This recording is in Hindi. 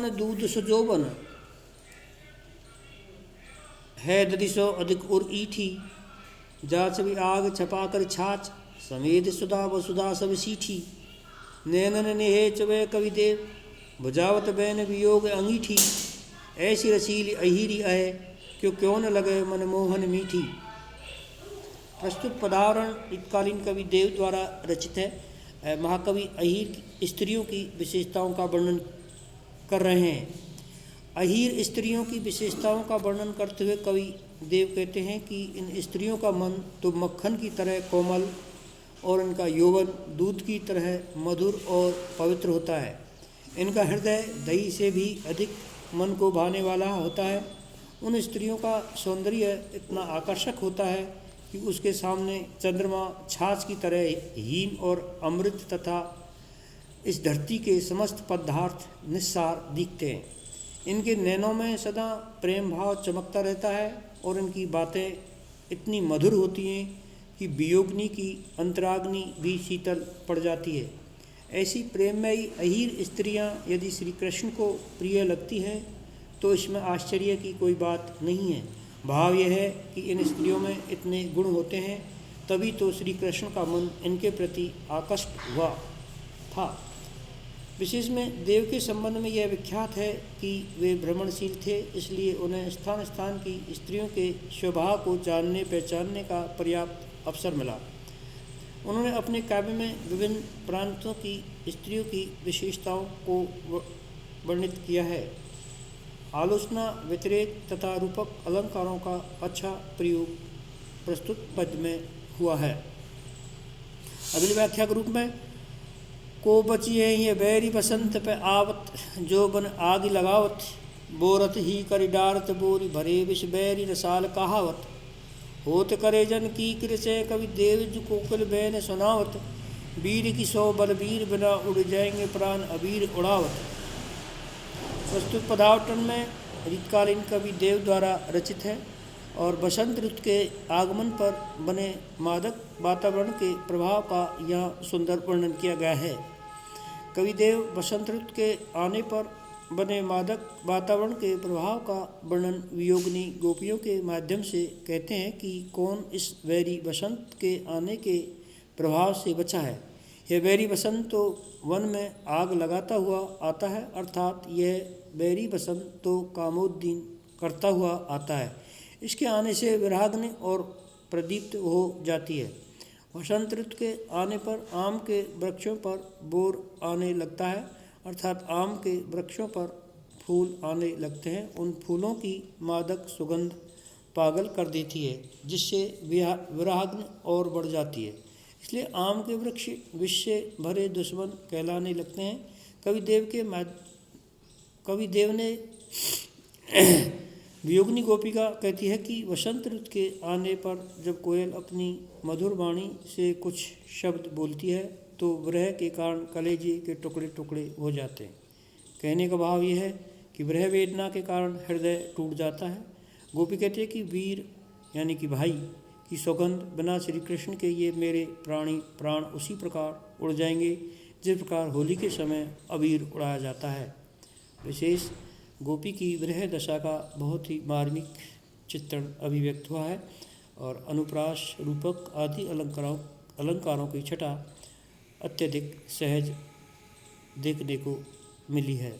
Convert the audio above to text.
न दूध सुजोबन, है ददिसो अधिक उर ईठी। जाच भी आग छपा कर छाछ, समेत सुधा वसुधा सब सीठी। नैनन नेहे चवे कवि देव, बुझावत बैन वियोग अंगीठी। ऐसी रसीली अहीरी अहे, क्यों न लगे मनमोहन मीठी। प्रस्तुत पदावरण तत्कालीन कवि देव द्वारा रचित है। महाकवि अहीर स्त्रियों की विशेषताओं का वर्णन कर रहे हैं। अहीर स्त्रियों की विशेषताओं का वर्णन करते हुए कवि देव कहते हैं कि इन स्त्रियों का मन तो मक्खन की तरह कोमल और इनका यौवन दूध की तरह मधुर और पवित्र होता है। इनका हृदय दही से भी अधिक मन को भाने वाला होता है। उन स्त्रियों का सौंदर्य इतना आकर्षक होता है कि उसके सामने चंद्रमा छाछ की तरह हीन और अमृत तथा इस धरती के समस्त पदार्थ निस्सार दिखते हैं। इनके नैनों में सदा प्रेम भाव चमकता रहता है और इनकी बातें इतनी मधुर होती हैं कि वियोगिनी की अंतराग्नि भी शीतल पड़ जाती है। ऐसी प्रेममयी अहीर स्त्रियां यदि श्री कृष्ण को प्रिय लगती हैं तो इसमें आश्चर्य की कोई बात नहीं है। भाव यह है कि इन स्त्रियों में इतने गुण होते हैं, तभी तो श्री कृष्ण का मन इनके प्रति आकृष्ट हुआ था। विशेष में देव के संबंध में यह विख्यात है कि वे भ्रमणशील थे, इसलिए उन्हें स्थान स्थान की स्त्रियों के स्वभाव को जानने पहचानने का पर्याप्त अवसर मिला। उन्होंने अपने काव्य में विभिन्न प्रांतों की स्त्रियों की विशेषताओं को वर्णित किया है। आलोचना, व्यतिरेक तथा रूपक अलंकारों का अच्छा प्रयोग प्रस्तुत पद में हुआ है। अगली व्याख्या के रूप में, को बचिए ये बैरी बसंत पे आवत, जो बन आग लगावत। बोरत ही करि डारत बोरी, भरे विष बैरी रसाल कहावत। होत करे जन की कृषय, कवि देव जो कोकिल बैन सुनावत। वीर की सौ बलबीर, बिना उड़ जाएंगे प्राण अबीर उड़ावत। प्रस्तुत पदावटन में ऋतकालीन कवि देव द्वारा रचित है और बसंत ऋतु के आगमन पर बने मादक वातावरण के प्रभाव का यहाँ सुंदर वर्णन किया गया है। कवि देव बसंत ऋतु के आने पर बने मादक वातावरण के प्रभाव का वर्णन वियोगिनी गोपियों के माध्यम से कहते हैं कि कौन इस वैरी बसंत के आने के प्रभाव से बचा है। यह वैरी बसंत तो वन में आग लगाता हुआ आता है, अर्थात यह वैरी बसंत तो कामोद्दीन करता हुआ आता है। इसके आने से विराग्नि और प्रदीप्त हो जाती है। वसंत ऋतु के आने पर आम के वृक्षों पर बोर आने लगता है, अर्थात आम के वृक्षों पर फूल आने लगते हैं। उन फूलों की मादक सुगंध पागल कर देती है, जिससे विराग्नि और बढ़ जाती है। इसलिए आम के वृक्ष विष से भरे दुश्मन कहलाने लगते हैं। कवि देव ने वियोगिनी गोपिका कहती है कि वसंत ऋतु के आने पर जब कोयल अपनी मधुर वाणी से कुछ शब्द बोलती है तो विरह के कारण कलेजे के टुकड़े टुकड़े हो जाते हैं। कहने का भाव यह है कि विरह वेदना के कारण हृदय टूट जाता है। गोपी कहती है कि वीर यानी कि भाई की सौगंध, बिना श्री कृष्ण के ये मेरे प्राण उसी प्रकार उड़ जाएंगे जिस प्रकार होली के समय अबीर उड़ाया जाता है। विशेष गोपी की विरह दशा का बहुत ही मार्मिक चित्रण अभिव्यक्त हुआ है और अनुप्रास, रूपक आदि अलंकारों की छटा अत्यधिक सहज देखने को मिली है।